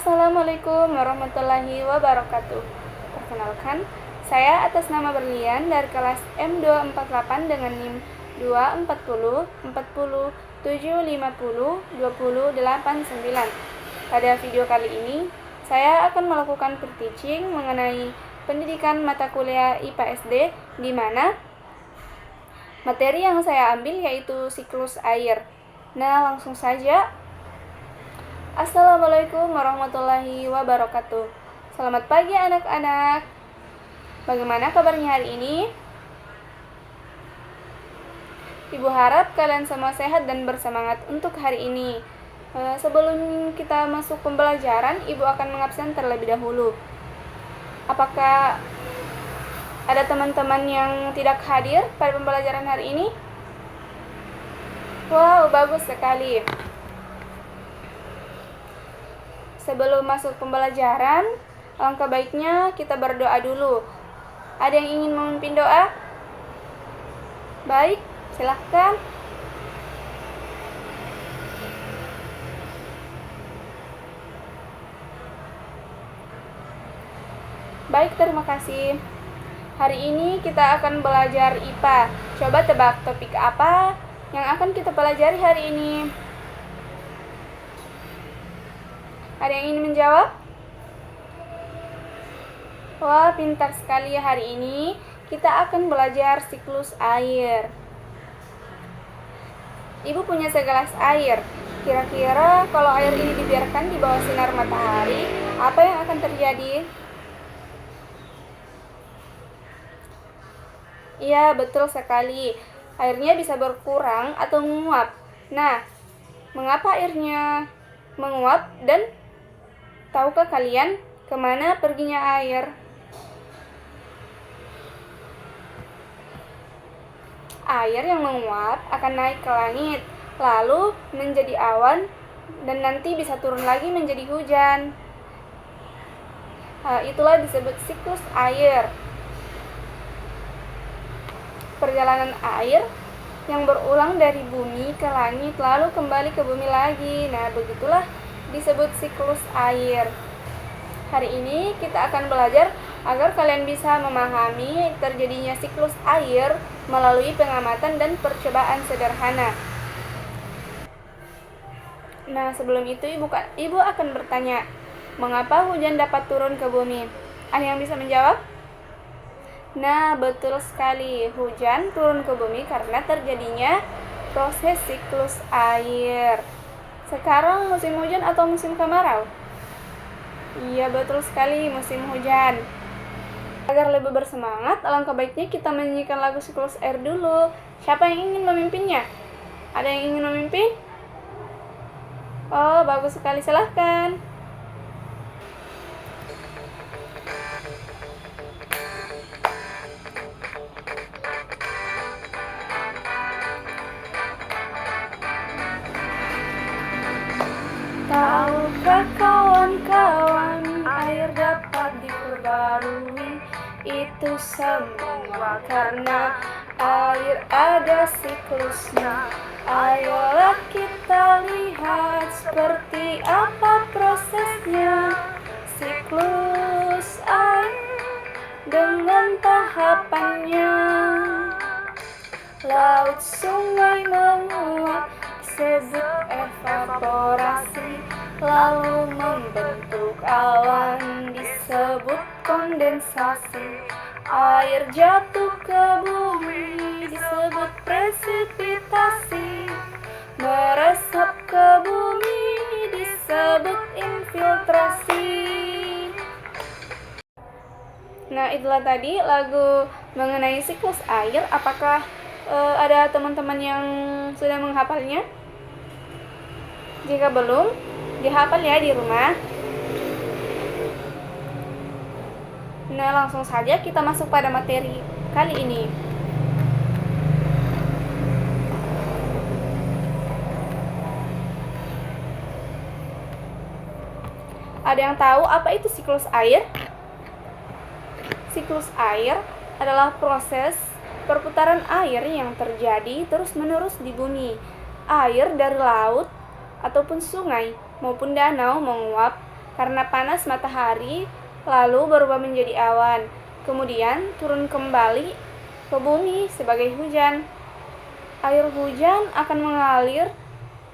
Assalamualaikum warahmatullahi wabarakatuh. Perkenalkan, saya atas nama Berlian dari kelas M248 dengan NIM 240 40 750 2089. Pada video kali ini, saya akan melakukan pre-teaching mengenai pendidikan mata kuliah IPA SD, di mana materi yang saya ambil yaitu siklus air. Nah, langsung saja. Assalamualaikum warahmatullahi wabarakatuh. Selamat pagi anak-anak. Bagaimana kabarnya hari ini? Ibu harap kalian semua sehat dan bersemangat untuk hari ini. Sebelum kita masuk pembelajaran, Ibu akan mengabsen terlebih dahulu. Apakah ada teman-teman yang tidak hadir pada pembelajaran hari ini? Wow, bagus sekali. Sebelum masuk pembelajaran, alangkah baiknya kita berdoa dulu. Ada yang ingin memimpin doa? Baik, silahkan. Baik, terima kasih. Hari ini kita akan belajar IPA. Coba tebak topik apa yang akan kita pelajari hari ini? Ada yang ingin menjawab? Wah, pintar sekali ya. Hari ini kita akan belajar siklus air. Ibu punya segelas air. Kira-kira kalau air ini dibiarkan di bawah sinar matahari, apa yang akan terjadi? Iya, betul sekali. Airnya bisa berkurang atau menguap. Nah, mengapa airnya menguap dan tahukah kalian kemana perginya air? Air yang menguap akan naik ke langit, lalu menjadi awan, dan nanti bisa turun lagi menjadi hujan. Itulah disebut siklus air. Perjalanan air yang berulang dari bumi ke langit lalu kembali ke bumi lagi. Nah, begitulah disebut siklus air. Hari ini kita akan belajar agar kalian bisa memahami terjadinya siklus air melalui pengamatan dan percobaan sederhana. Nah, sebelum itu ibu akan bertanya, mengapa hujan dapat turun ke bumi? Ada yang bisa menjawab? Nah, betul sekali. Hujan turun ke bumi karena terjadinya proses siklus air. Sekarang musim hujan atau musim kemarau? Iya, betul sekali, musim hujan. Agar lebih bersemangat, alangkah baiknya kita menyanyikan lagu siklus air dulu. Siapa yang ingin memimpinnya? Ada yang ingin memimpin? Oh, bagus sekali, silahkan. Tahukah kawan-kawan, air dapat diperbarui? Itu semua karena air ada siklusnya. Ayolah kita lihat seperti apa prosesnya. Siklus air dengan tahapannya. Laut, sungai menguap disebut evaporasi, lalu membentuk awan disebut kondensasi. Air jatuh ke bumi disebut presipitasi, meresap ke bumi disebut infiltrasi. Nah, itulah tadi lagu mengenai siklus air. Apakah ada teman-teman yang sudah menghafalnya? Jika belum, dihafal ya di rumah. Nah, langsung saja kita masuk pada materi kali ini. Ada yang tahu apa itu siklus air? Siklus air adalah proses perputaran air yang terjadi terus-menerus di bumi. Air dari laut ataupun sungai maupun danau menguap karena panas matahari, lalu berubah menjadi awan, kemudian turun kembali ke bumi sebagai hujan. Air hujan akan mengalir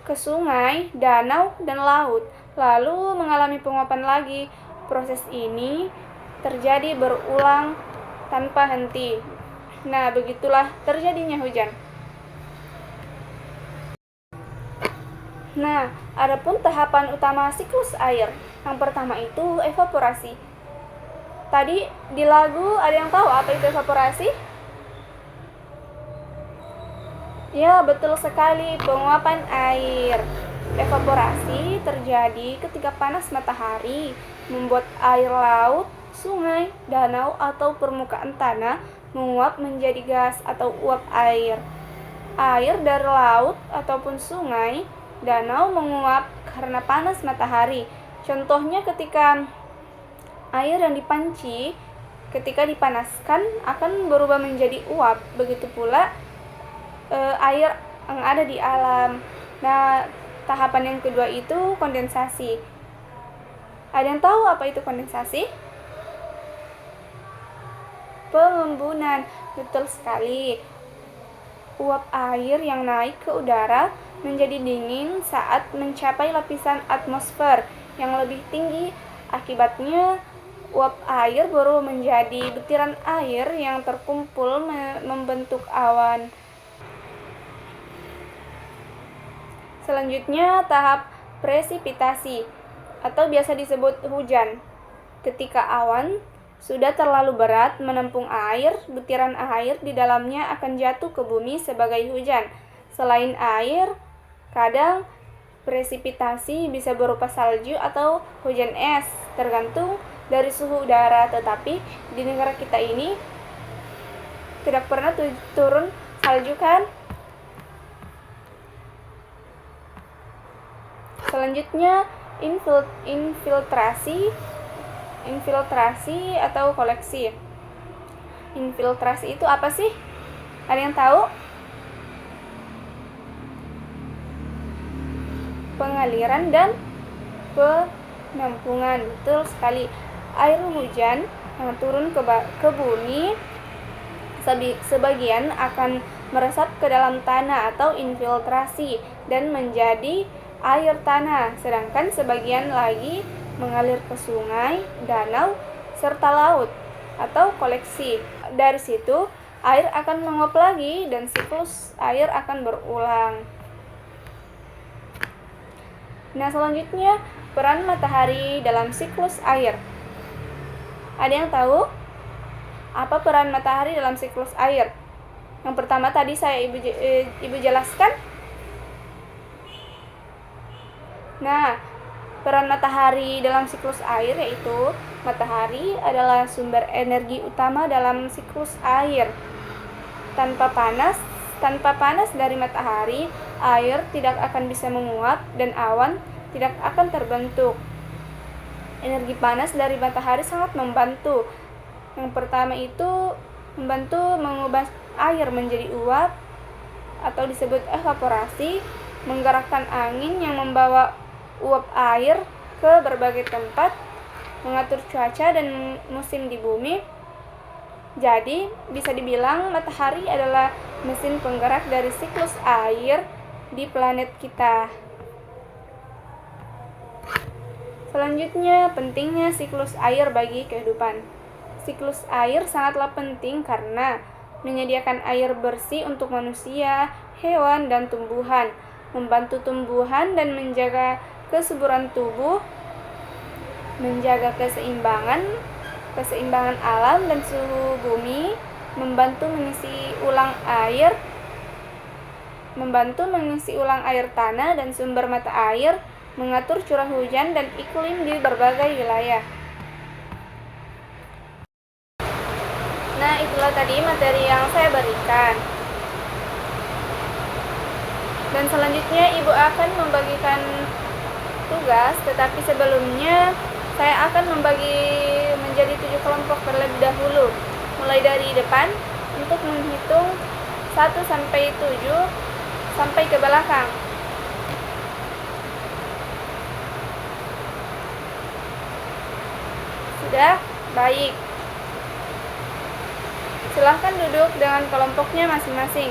ke sungai, danau, dan laut, lalu mengalami penguapan lagi. Proses ini terjadi berulang tanpa henti. Nah, begitulah terjadinya hujan. Nah, adapun tahapan utama siklus air. Yang pertama itu evaporasi. Tadi di lagu ada yang tahu apa itu evaporasi? Ya, betul sekali, penguapan air. Evaporasi terjadi ketika panas matahari membuat air laut, sungai, danau, atau permukaan tanah menguap menjadi gas atau uap air. Air dari laut ataupun sungai, danau menguap karena panas matahari. Contohnya ketika air yang dipanci ketika dipanaskan akan berubah menjadi uap. Begitu pula air yang ada di alam. Nah, tahapan yang kedua itu kondensasi. Ada yang tahu apa itu kondensasi? Pengembunan, betul sekali. Uap air yang naik ke udara menjadi dingin saat mencapai lapisan atmosfer yang lebih tinggi. Akibatnya, uap air berubah menjadi butiran air yang terkumpul membentuk awan. Selanjutnya, tahap presipitasi atau biasa disebut hujan. Ketika awan sudah terlalu berat menampung air, butiran air di dalamnya akan jatuh ke bumi sebagai hujan. Selain air, kadang presipitasi bisa berupa salju atau hujan es, tergantung dari suhu udara. Tetapi di negara kita ini tidak pernah turun salju, kan? Selanjutnya, infiltrasi atau koleksi. Infiltrasi itu apa sih? Ada yang tahu? Pengaliran dan penampungan. Betul sekali. Air hujan yang turun ke bumi sebagian akan meresap ke dalam tanah atau infiltrasi dan menjadi air tanah, sedangkan sebagian lagi mengalir ke sungai, danau, serta laut atau koleksi. Dari situ, air akan menguap lagi dan siklus air akan berulang. Nah, selanjutnya peran matahari dalam siklus air. Ada yang tahu apa peran matahari dalam siklus air? Yang pertama tadi saya ibu jelaskan. Nah, peran matahari dalam siklus air yaitu matahari adalah sumber energi utama dalam siklus air. Tanpa panas dari matahari, air tidak akan bisa menguap dan awan tidak akan terbentuk. Energi panas dari matahari sangat membantu. Yang pertama itu membantu mengubah air menjadi uap atau disebut evaporasi, menggerakkan angin yang membawa uap air ke berbagai tempat, mengatur cuaca dan musim di bumi. Jadi, bisa dibilang matahari adalah mesin penggerak dari siklus air di planet kita. Selanjutnya, pentingnya siklus air bagi kehidupan. Siklus air sangatlah penting karena menyediakan air bersih untuk manusia, hewan, dan tumbuhan, membantu tumbuhan dan menjaga kesuburan tubuh, menjaga keseimbangan alam dan suhu bumi, membantu mengisi ulang air tanah dan sumber mata air, mengatur curah hujan dan iklim di berbagai wilayah. Nah, itulah tadi materi yang saya berikan. Dan selanjutnya Ibu akan membagikan tugas, tetapi sebelumnya saya akan membagi menjadi 7 kelompok terlebih dahulu, mulai dari depan untuk menghitung 1 sampai 7 sampai ke belakang. Sudah? Baik. Silahkan duduk dengan kelompoknya masing-masing.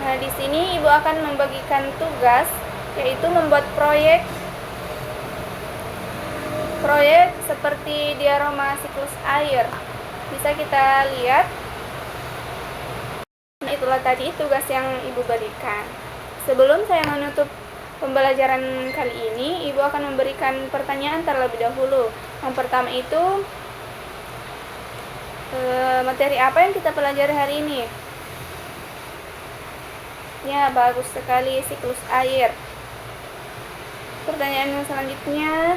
Nah, di sini Ibu akan membagikan tugas, yaitu membuat proyek seperti diorama siklus air. Bisa kita lihat. Nah, itulah tadi tugas yang Ibu berikan. Sebelum saya menutup pembelajaran kali ini, Ibu akan memberikan pertanyaan terlebih dahulu. Yang pertama itu, materi apa yang kita pelajari hari ini? Ya, bagus sekali, siklus air. Pertanyaan yang selanjutnya,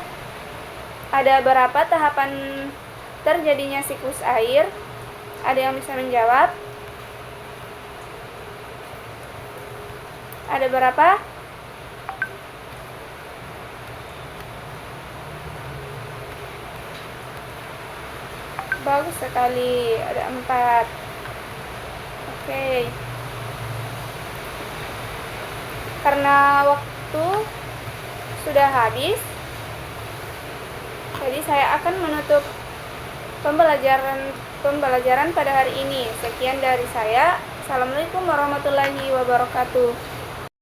ada berapa tahapan terjadinya siklus air? Ada yang bisa menjawab? Ada berapa? Bagus sekali, ada 4. Oke. Karena waktu sudah habis, jadi saya akan menutup pembelajaran pada hari ini. Sekian dari saya. Assalamualaikum warahmatullahi wabarakatuh.